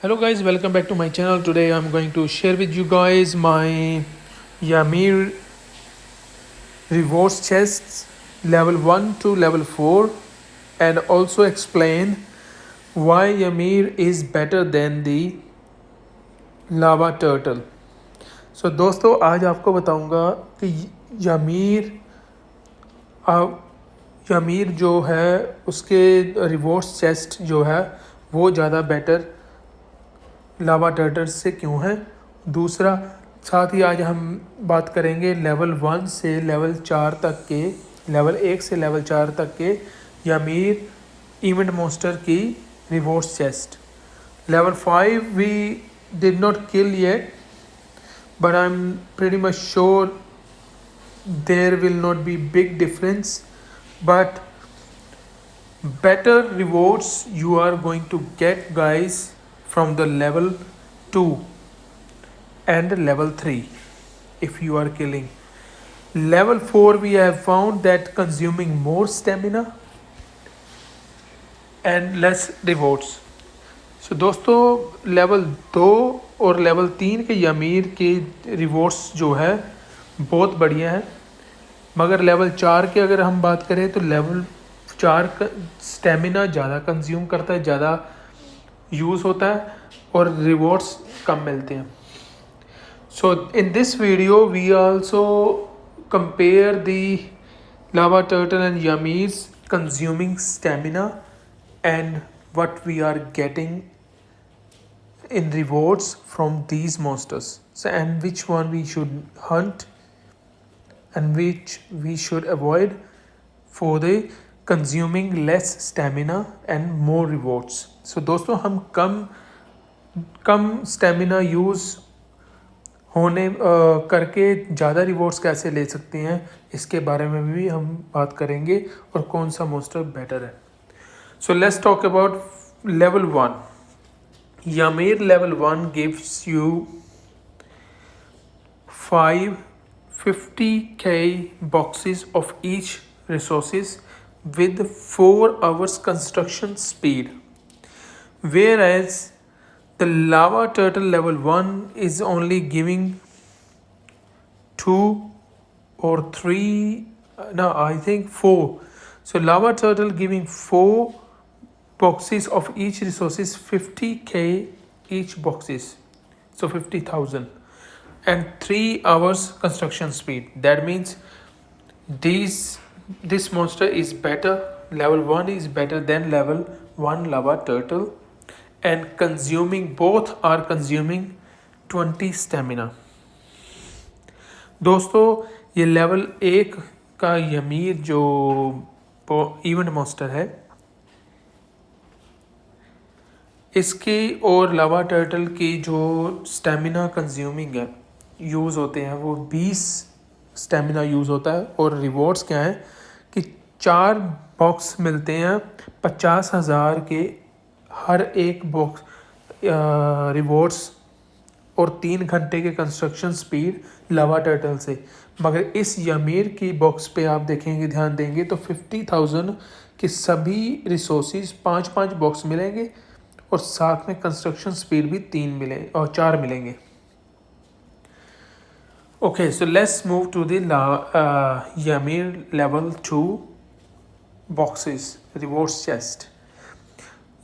Hello guys, welcome back to my channel. Today I'm going to share with you guys my Yamir reverse chests level 1 to level 4 and also explain why Yamir is better than the lava turtle. So दोस्तों आज आपको बताऊंगा कि यामीर यामीर जो है उसके rewards chest जो है वो ज़्यादा बेटर लावा टर्टल से क्यों है। दूसरा साथ ही आज हम बात करेंगे लेवल 1 से लेवल 4 तक के लेवल 1 से लेवल 4 तक के यामीर इवेंट मॉन्स्टर की rewards chest. Level 5 we did not kill yet but I'm pretty much sure there will not be big difference, but better rewards you are going to get guys from the level 2 and level 3 if you are killing. Level 4 we have found that consuming more stamina and less rewards. सो दोस्तों level 2 और level 3 के यामीर के rewards जो है बहुत बढ़िया है, मगर लेवल 4 के अगर हम बात करें तो लेवल 4 का स्टेमिना ज़्यादा कंज्यूम करता है, ज़्यादा यूज़ होता है और रिवॉर्ड्स कम मिलते हैं। So in this video we also compare the lava turtle and Yamir's consuming stamina and what we are getting in rewards from these monsters, so and which one we should hunt and which we should avoid for the consuming less stamina and more rewards. So दोस्तों हम कम stamina use होने करके ज़्यादा rewards कैसे ले सकते हैं इसके बारे में भी हम बात करेंगे और कौन सा मॉन्स्टर बेटर है। So let's talk about level 1. Yamir level 1 gives you 5 50k boxes of each resources with 4 hours construction speed, whereas the lava turtle level 1 is only giving 2 or 3 no I think 4. So lava turtle giving 4 boxes of each resources 50k each boxes, so 50,000 and 3 hours construction speed. That means this monster is better, level 1 is better than level 1 lava turtle, and both are consuming 20 stamina. दोस्तों ये level 1 का यमीर जो event monster है इसकी और लावा turtle की जो stamina consuming है यूज़ होते हैं वो 20 स्टेमिना यूज़ होता है, और रिवॉर्ड्स क्या हैं कि 4 बॉक्स मिलते हैं 50,000 के हर एक बॉक्स रिवॉर्ड्स, और 3 घंटे के कंस्ट्रक्शन स्पीड लावा टर्टल से। मगर इस यमीर की बॉक्स पे आप देखेंगे, ध्यान देंगे तो 50,000 के सभी रिसोर्सेज 5-5 बॉक्स मिलेंगे और साथ में कंस्ट्रक्शन स्पीड भी 3 मिले और 4 मिलेंगे। Okay, so let's move to the Yamir level 2 boxes rewards chest.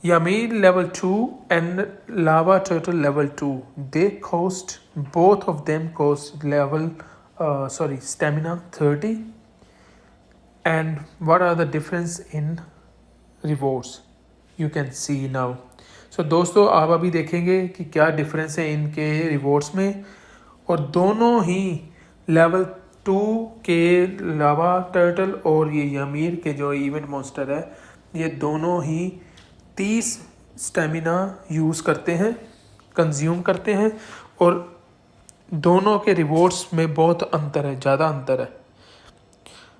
Yamir level 2 and lava turtle level 2, both of them cost stamina 30. And what are the difference in rewards? You can see now. So दोस्तों आप अभी देखेंगे कि क्या difference है इनके rewards में, और दोनों ही लेवल 2 के लावा टर्टल और ये यामीर के जो इवेंट मॉन्स्टर है ये दोनों ही 30 स्टेमिना यूज़ करते हैं, कंज्यूम करते हैं, और दोनों के रिवॉर्ड्स में बहुत अंतर है, ज़्यादा अंतर है।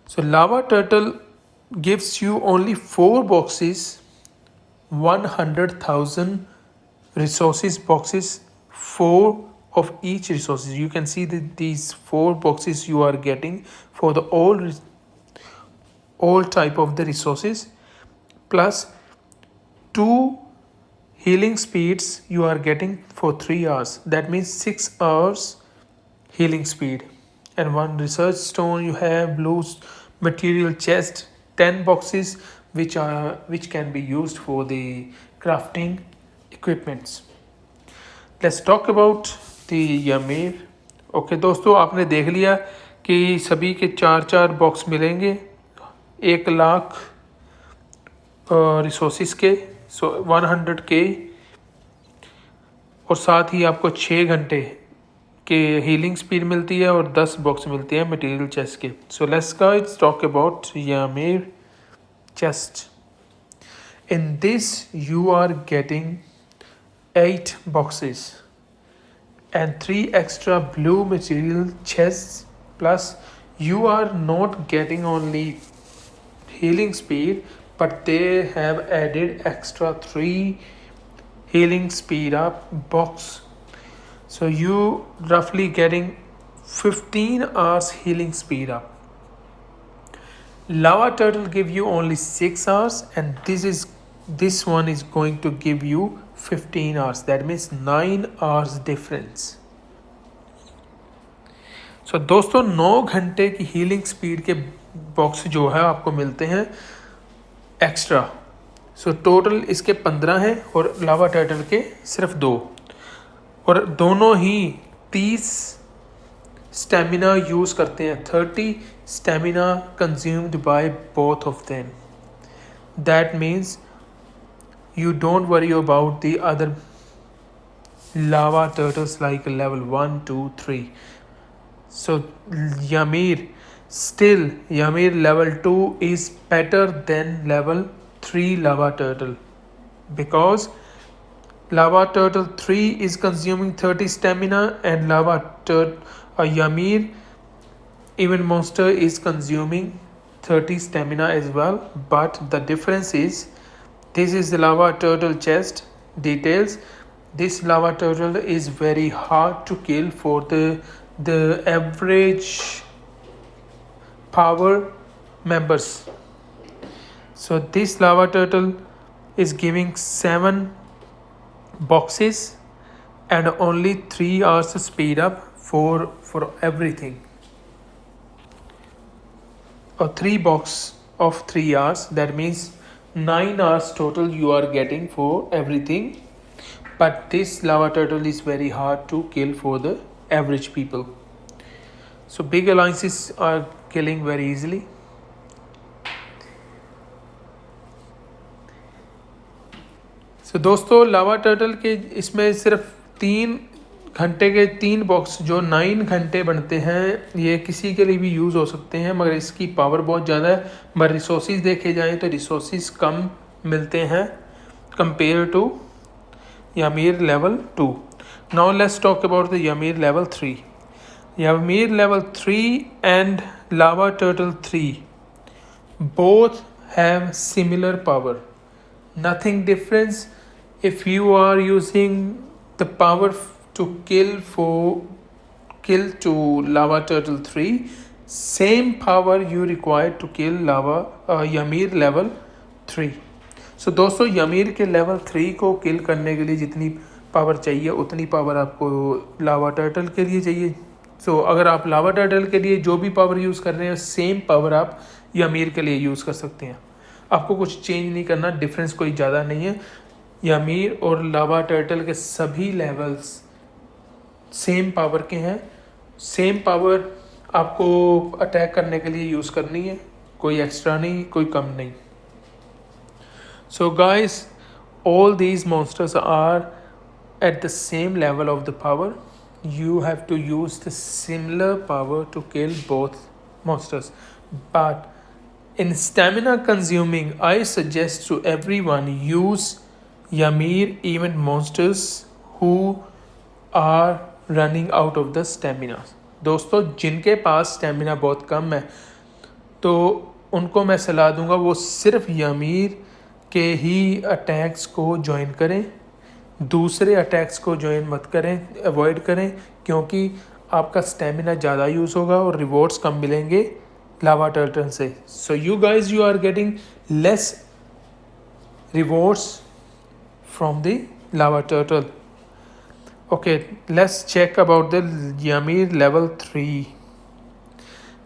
So lava turtle gives you only 4 boxes 100,000 resources boxes, 4 of each resources. You can see that these 4 boxes you are getting for the all type of the resources, plus 2 healing speeds you are getting for 3 hours. That means 6 hours healing speed. And one research stone you have blue material chest, 10 boxes which can be used for the crafting equipments. Let's talk about the Ymir. Okay दोस्तों, आपने देख लिया कि सभी के 4 box मिलेंगे 1 lakh resources के, 100 के, और साथ ही आपको 6 घंटे के हीलिंग स्पीड मिलती है और 10 बॉक्स मिलती है मटेरियल चेस्ट के. So let's guys talk about Ymir chest. In this you are getting 8 boxes and 3 extra blue material chests, plus you are not getting only healing speed, but they have added extra 3 healing speed up box. So you roughly getting 15 hours healing speed up. Lava turtle give you only 6 hours, and this one is going to give you 15 hours. That means 9 hours difference. So दोस्तों 9 घंटे की healing speed के box जो है आपको मिलते हैं extra. So total इसके 15 हैं और लावा टर्टल के सिर्फ 2, और दोनों ही 30 स्टेमिना यूज़ करते हैं. 30 stamina consumed by both of them. That means you don't worry about the other lava turtles like level 1, 2, 3. So Ymir level 2 is better than level 3 lava turtle, because lava turtle 3 is consuming 30 stamina and Ymir even monster is consuming 30 stamina as well. But the difference is, this is the lava turtle chest details. This lava turtle is very hard to kill for the average power members. So this lava turtle is giving 7 boxes and only 3 hours speed up for everything. Or 3 box of 3 hours. That means 9 hours total you are getting for everything. But this lava turtle is very hard to kill for the average people. So big alliances are killing very easily. So दोस्तों लावा turtle के इसमें सिर्फ 3 घंटे के 3 box जो 9 घंटे बनते हैं, ये किसी के लिए भी यूज़ हो सकते हैं, मगर इसकी पावर बहुत ज़्यादा है. मगर रिसोर्सेज देखे जाएँ तो रिसोर्सेज कम मिलते हैं compare to Ymir level 2. Now let's talk about the Ymir level 3. Ymir level 3 and lava turtle 3 both have similar power. Nothing difference. If you are using the power to kill to lava turtle 3, same power you require to kill Ymir level 3. So दोस्तों Ymir के level 3 को किल करने के लिए जितनी power चाहिए उतनी power आपको लावा टर्टल के लिए चाहिए. सो अगर आप लावा टर्टल के लिए जो भी पावर यूज़ कर रहे हैं, सेम पावर आप Ymir के लिए यूज़ कर सकते हैं. आपको कुछ चेंज नहीं करना, डिफरेंस कोई ज़्यादा नहीं है. Ymir और लावा टर्टल के सभी लेवल्स सेम पावर के हैं. सेम पावर आपको अटैक करने के लिए यूज़ करनी है, कोई एक्स्ट्रा नहीं, कोई कम नहीं. So guys, all these monsters are at the same level of the power. You have to use the similar power to kill both monsters. But in stamina consuming, I suggest to everyone use Ymir even monsters who are running out of the stamina. दोस्तों जिनके पास stamina बहुत कम है तो उनको मैं सलाह दूंगा वो सिर्फ Ymir के ही अटैक्स को ज्वाइन करें, दूसरे अटैक्स को ज्वाइन मत करें, अवॉइड करें, क्योंकि आपका स्टेमिना ज़्यादा यूज़ होगा और रिवॉर्ड्स कम मिलेंगे लावा टर्टल से. So you are getting less rewards from the lava turtle. Okay, let's check about the Ymir level 3.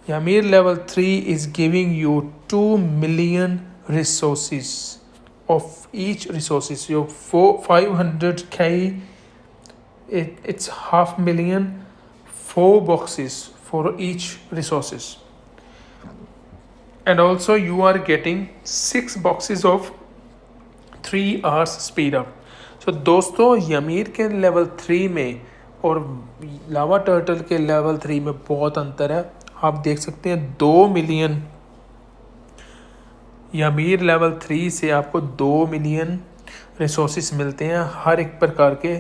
Ymir level 3 is giving you 2 million resources of each resources. So 500k, it's half million, 4 boxes for each resources. And also you are getting 6 boxes of 3 hours speed up. So दोस्तों यमीर के level 3 में और लावा turtle के level 3 में बहुत अंतर है. आप देख सकते हैं 2 मिलियन यमीर लेवल 3 से आपको 2 मिलियन रिसोर्सेस मिलते हैं, हर एक प्रकार के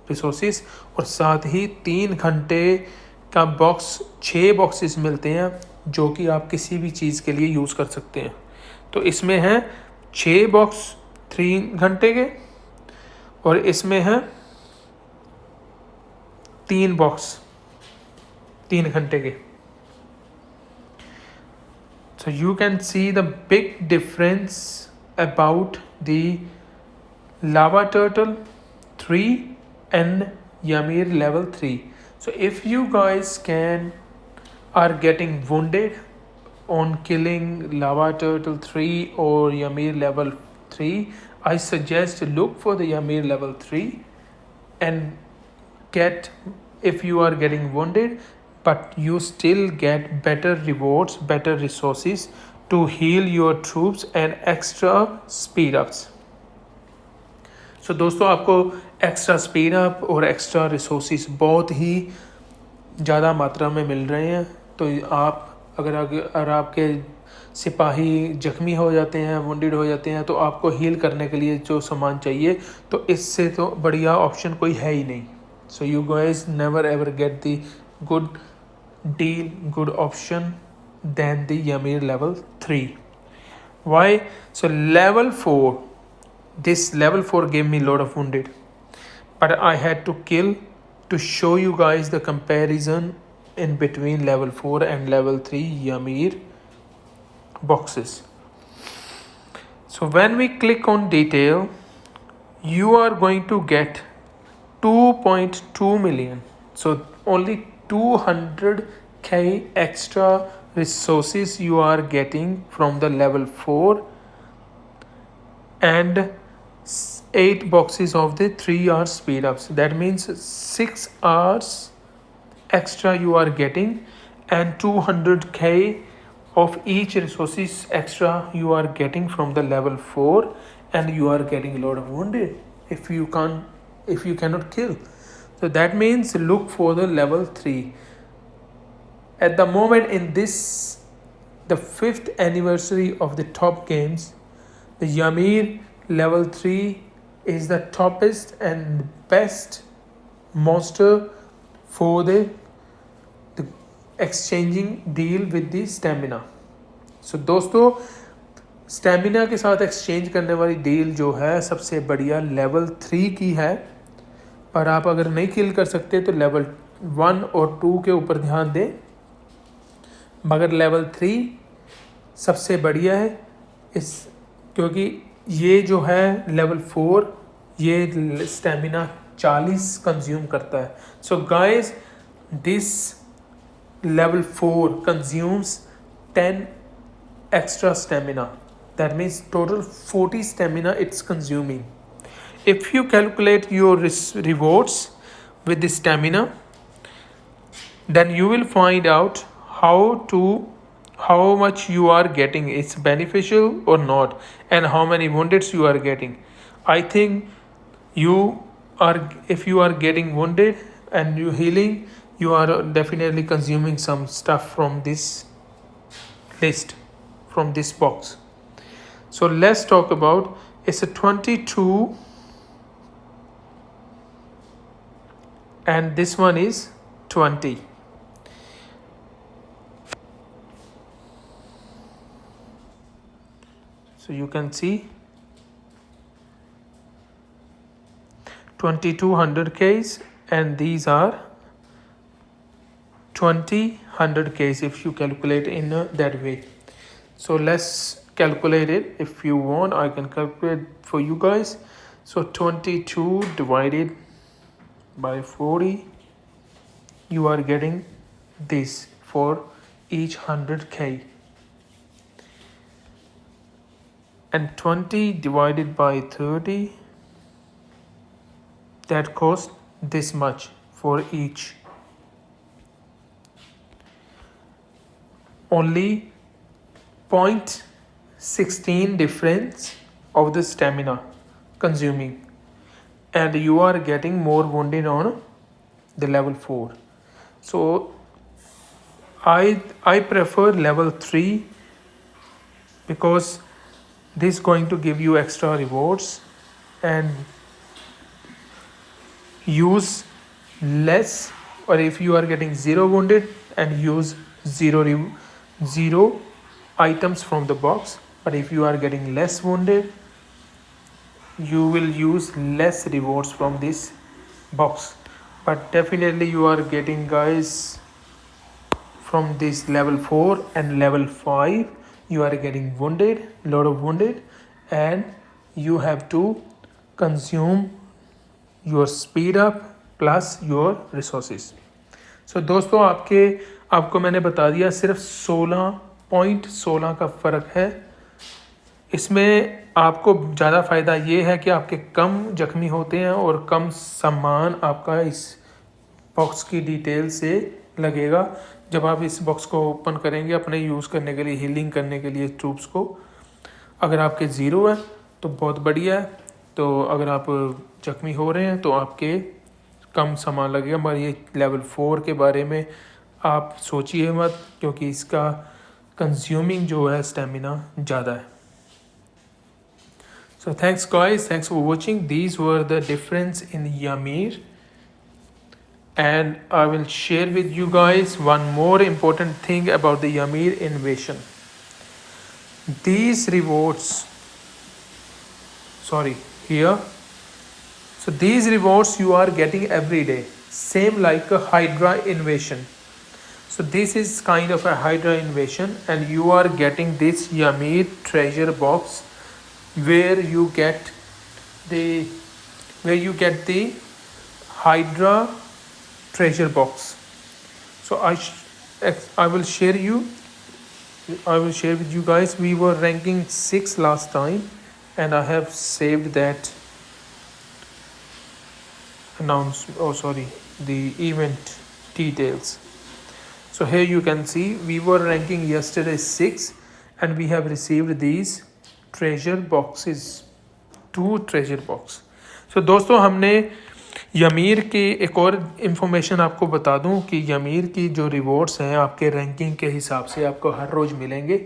रिसोर्सेस, और साथ ही 3 घंटे का बॉक्स 6 बॉक्सेस मिलते हैं जो कि आप किसी भी चीज़ के लिए यूज़ कर सकते हैं. तो इसमें है 6 बॉक्स 3 घंटे के और इसमें है 3 बॉक्स 3 घंटे के. So you can see the big difference about the lava turtle 3 and Ymir level 3. So if you guys are getting wounded on killing lava turtle 3 or Ymir level 3, I suggest look for the Ymir level 3 and get, if you are getting wounded, but you still get better rewards, better resources to heal your troops and extra speed ups. So दोस्तों आपको extra speed up और extra resources बहुत ही ज़्यादा मात्रा में मिल रहे हैं. तो आप अगर आपके सिपाही जख्मी हो जाते हैं, वुंडेड हो जाते हैं, तो आपको हील करने के लिए जो सामान चाहिए, तो इससे तो बढ़िया ऑप्शन कोई है ही नहीं. So you guys never ever get the good deal, good option than the Ymir level 3. Why? So level 4, this level 4 gave me a lot of wounded, but I had to kill to show you guys the comparison in between level 4 and level 3 Ymir boxes. So when we click on detail, you are going to get 2.2 million. So only 200k extra resources you are getting from the level 4 and 8 boxes of the 3 hour speed ups. That means 6 hours extra you are getting, and 200k of each resources extra you are getting from the level 4, and you are getting a lot of wounded if you cannot kill. So that means look for the level 3. At the moment in this, the 5th anniversary of the top games, the Ymir level 3 is the toppest and best monster for the exchanging deal with the stamina. So दोस्तों stamina के साथ exchange करने वाली deal जो है सबसे बढ़िया level 3 की है. पर आप अगर नहीं किल कर सकते तो लेवल 1 और 2 के ऊपर ध्यान दें, मगर लेवल 3 सबसे बढ़िया है क्योंकि ये जो है लेवल 4 ये स्टेमिना 40 कंज्यूम करता है. So guys this level 4 consumes 10 extra stamina. That means total 40 stamina it's consuming. If you calculate your rewards with the stamina, then you will find out how much you are getting, it's beneficial or not, and how many woundeds you are getting. I think if you are getting wounded and you healing, you are definitely consuming some stuff from this list, from this box. So let's talk about, it's a 22 and this one is 20. So you can see 2200Ks and these are 20 100Ks if you calculate in that way. So let's calculate it. If you want, I can calculate for you guys. So 22 divided by 40, you are getting this for each 100k, and 20 divided by 30, that cost this much for each. Only 0.16 difference of the stamina consuming, and you are getting more wounded on the level 4. So I prefer level 3 because this is going to give you extra rewards and use less, or if you are getting 0 wounded and use 0 items from the box, but if you are getting less wounded, you will use less rewards from this box. But definitely you are getting, guys, from this level 4 and level 5, you are getting wounded, lot of wounded, and you have to consume your speed up plus your resources. So दोस्तों आपको मैंने बता दिया, सिर्फ 16.16 का फ़र्क है। इसमें आपको ज़्यादा फ़ायदा ये है कि आपके कम जख्मी होते हैं और कम सामान आपका इस बॉक्स की डिटेल से लगेगा। जब आप इस बॉक्स को ओपन करेंगे अपने यूज़ करने के लिए, हीलिंग करने के लिए ट्रूप्स को, अगर आपके 0 है तो बहुत बढ़िया है, तो अगर आप जख्मी हो रहे हैं तो आपके कम सामान लगेगा। मगर ये लेवल 4 के बारे में आप सोचिए मत, क्योंकि इसका कंज्यूमिंग जो है स्टेमिना ज़्यादा है। So thanks guys, thanks for watching. These were the difference in Ymir, and I will share with you guys one more important thing about the Ymir invasion. These rewards, here, so these rewards you are getting every day, same like a Hydra invasion. So this is kind of a Hydra invasion, and you are getting this Ymir treasure box where you get the Hydra treasure box. So I will share with you guys. We were ranking 6 last time, and I have saved that the event details. So here you can see we were ranking yesterday 6, and we have received these treasure boxes, 2 treasure box. So दोस्तों, हमने यमीर की एक और information आपको बता दूं कि यमीर की जो रिवॉर्ड्स हैं आपके रैंकिंग के हिसाब से आपको हर रोज़ मिलेंगे।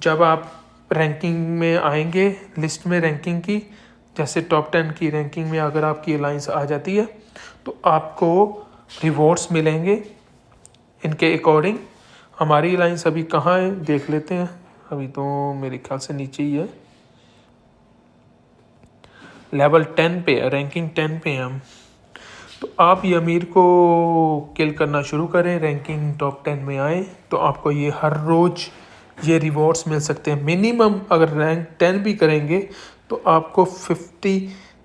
जब आप रैंकिंग में आएंगे, लिस्ट में रैंकिंग की, जैसे टॉप 10 की रैंकिंग में अगर आपकी अलाइंस आ जाती है तो आपको रिवॉर्ड्स मिलेंगे इनके अकॉर्डिंग। हमारी अलाइंस अभी कहाँ है देख लेते हैं। अभी तो मेरे ख्याल से नीचे ही है, लेवल 10 पे, रैंकिंग 10 पे हैं हम। तो आप यमीर को किल करना शुरू करें, रैंकिंग टॉप 10 में आए तो आपको ये हर रोज़ ये रिवॉर्ड्स मिल सकते हैं। मिनिमम अगर रैंक 10 भी करेंगे तो आपको 50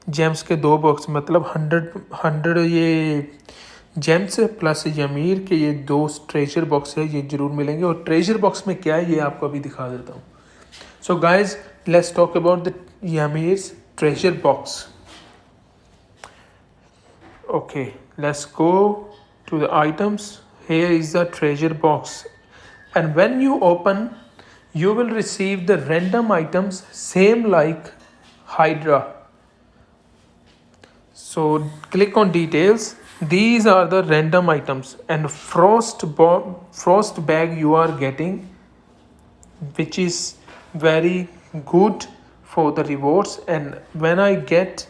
जेम्स के 2 बॉक्स, मतलब 100 ये जेम्स प्लस यमीर के ये 2 ट्रेजर बॉक्स है, ये ज़रूर मिलेंगे। और ट्रेजर बॉक्स में क्या है ये आपको अभी दिखा देता हूँ। So guys, let's talk about the Yamir's treasure box. Okay, let's go to the items. Here is the treasure box, and when you open you will receive the random items same like Hydra. So click on details. These are the random items, and frost bag you are getting, which is very good for the rewards. And when I get,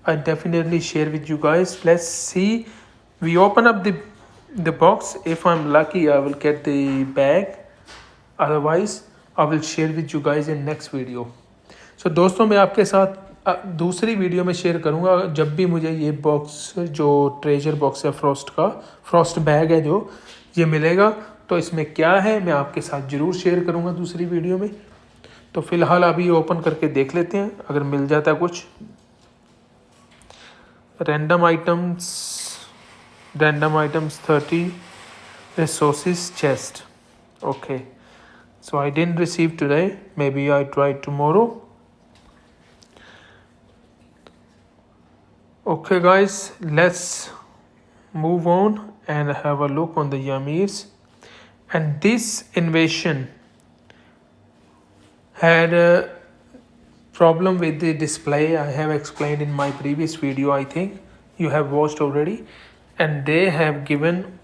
I definitely share with you guys. Let's see, we open up the box. If I'm lucky I will get the bag, otherwise I will share with you guys in next video. So दोस्तों, मैं आपके साथ दूसरी video में share करूंगा जब भी मुझे ये बॉक्स, जो ट्रेजर बॉक्स है फ्रॉस्ट बैग है जो ये मिलेगा, तो इसमें क्या है मैं आपके साथ ज़रूर शेयर करूंगा दूसरी वीडियो में। तो फिलहाल अभी ओपन करके देख लेते हैं, अगर मिल जाता है कुछ random items 30, resources chest. Okay, so I didn't receive today, maybe I try tomorrow. Okay guys, let's move on and have a look on the Yamirs. And this invasion had a problem with the display. I have explained in my previous video, I think you have watched already, and they have given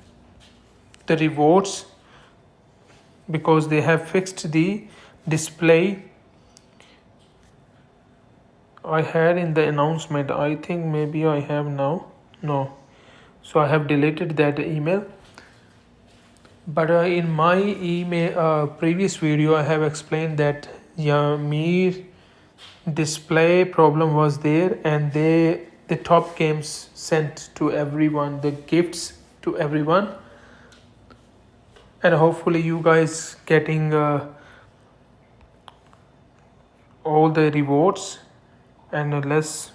the rewards because they have fixed the display. I had in the announcement, I think maybe I have now, no, so I have deleted that email. But in my email previous video, I have explained that Yamir display problem was there, and the top games sent to everyone the gifts to everyone, and hopefully you guys getting all the rewards. And let's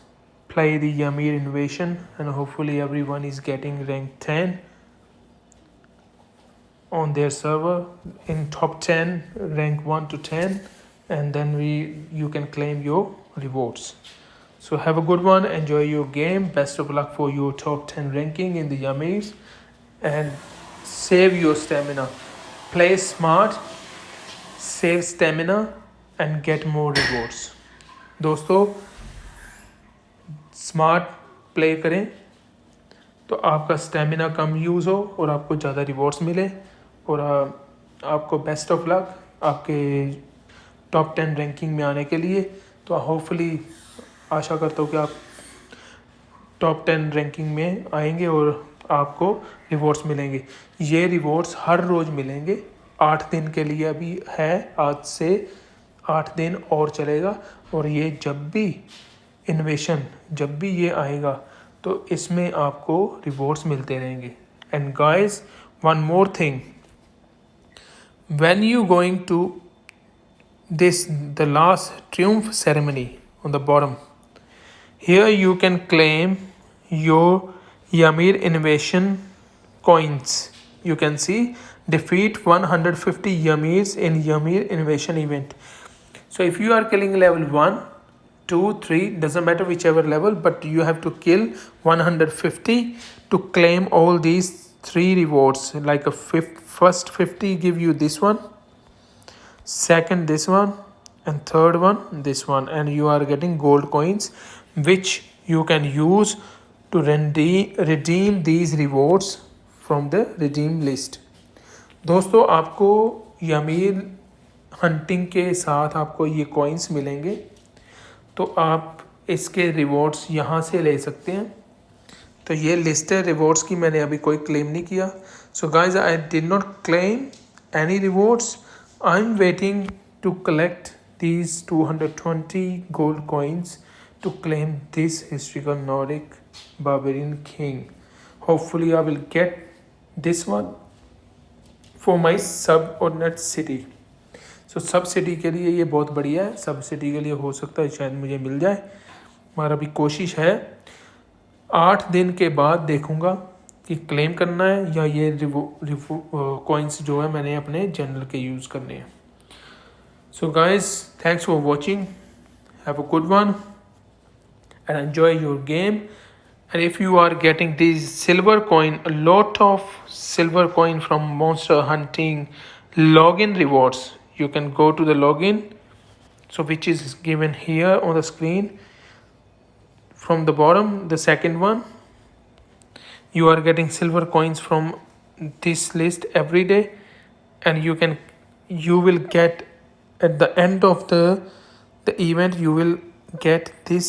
play the Yamir invasion, and hopefully everyone is getting rank 10 on their server, in top 10, rank 1 to 10, and then you can claim your rewards. So have a good one, enjoy your game, best of luck for your top 10 ranking in the Yamirs, and save your stamina. Play smart, save stamina and get more rewards. दोस्तों smart play करें तो आपका stamina कम use हो और आपको ज़्यादा rewards मिले, और आपको बेस्ट ऑफ लक आपके टॉप 10 रैंकिंग में आने के लिए। तो होपफुली आशा करता हूँ कि आप टॉप 10 रैंकिंग में आएंगे और आपको रिवॉर्ड्स मिलेंगे। ये रिवॉर्ड्स हर रोज़ मिलेंगे, 8 दिन के लिए अभी है, आज से 8 दिन और चलेगा, और ये जब भी इन्वेशन जब भी ये आएगा तो इसमें आपको रिवॉर्ड्स मिलते रहेंगे। And guys, one more thing, when you going to this the last triumph ceremony on the bottom, here you can claim your Yamir invasion coins. You can see defeat 150 Yamirs in Yamir invasion event. So if you are killing level 1, 2, 3, doesn't matter whichever level, but you have to kill 150 to claim all these 3 rewards. Like a first 50 give you this one, second this one, and third one this one, and you are getting gold coins which you can use to redeem these rewards from the redeem list. दोस्तों आपको यमीर hunting के साथ आपको ये coins मिलेंगे, तो आप इसके रिवॉर्ड्स यहाँ से ले सकते हैं। तो ये लिस्ट है रिवॉर्ड्स की, मैंने अभी कोई क्लेम नहीं किया। So guys, I did not claim any rewards, I am waiting to collect these 220 gold coins to claim this historical Nordic barbarian king. Hopefully I will get this one for my subordinate city. So सब city के लिए ये बहुत बढ़िया है, सब city के लिए हो सकता है शायद मुझे मिल जाए, मगर अभी कोशिश है। 8 दिन के बाद देखूंगा कि क्लेम करना है या ये कॉइन्स जो है मैंने अपने जनरल के यूज़ करने हैं। So guys, thanks for watching, have a good one and enjoy your game. And if you are getting these silver coin, a lot of silver coin from monster hunting login rewards, you can go to the login, so which is given here on the screen from the bottom, the second one. You are getting silver coins from this list every day, and you will get at the end of the event, you will get this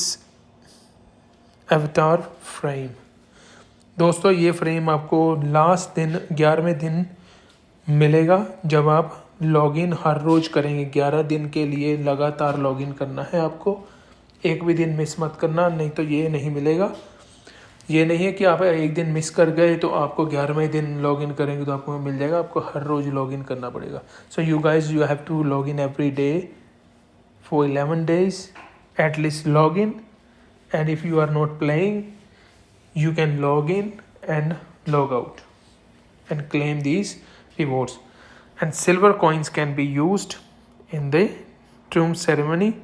avatar frame. दोस्तों ये frame आपको last दिन 11वें दिन मिलेगा जब आप login हर रोज़ करेंगे। 11 दिन के लिए लगातार लॉगिन करना है आपको, एक भी दिन मिस मत करना, नहीं तो ये नहीं मिलेगा। ये नहीं है कि आप एक दिन मिस कर गए तो आपको 11वें दिन लॉगिन करेंगे तो आपको मिल जाएगा, आपको हर रोज़ लॉगिन करना पड़ेगा। So you guys, you have to log in every day for 11 days at least, log in, and if you are not playing you can log in and log out and claim these rewards. And silver coins can be used in the tomb ceremony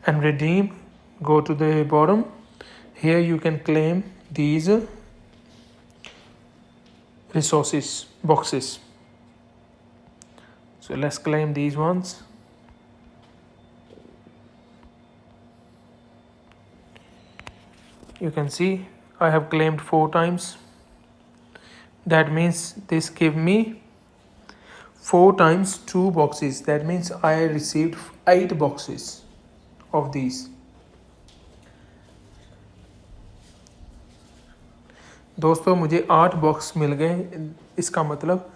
and redeem. Go to the bottom. Here you can claim these resources boxes. So let's claim these ones. You can see I have claimed 4 times. That means this give me 4 times 2 boxes. That means I received 8 boxes of these. दोस्तों मुझे 8 box मिल गए. इसका मतलब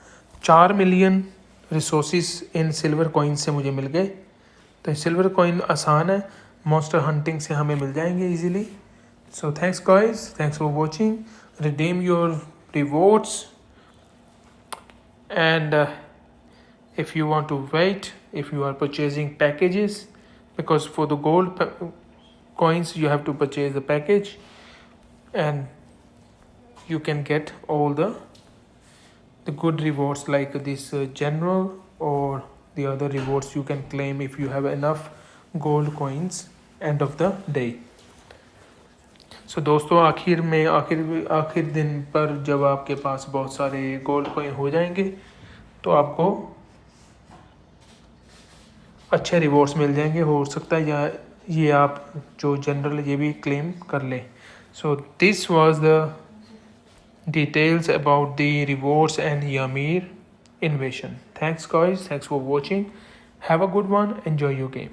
4 million resources in silver coin से मुझे मिल गए. तो silver coin आसान है, मॉन्स्टर हंटिंग से हमें मिल जाएंगे easily. So thanks guys, thanks for watching. Redeem your rewards, and if you want to wait, if you are purchasing packages, because for the gold coins you have to purchase the package, and you can get all the good rewards like this general or the other rewards you can claim if you have enough gold coins end of the day. सो दोस्तों आखिर दिन पर जब आपके पास बहुत सारे gold coin हो जाएंगे तो आपको अच्छे रिवॉर्ड्स मिल जाएंगे. हो सकता है या ये आप जो जनरल ये भी क्लेम कर लें. So this was the details about the rewards and Yamir invasion. Thanks guys, thanks for watching. Have a good one. Enjoy your game.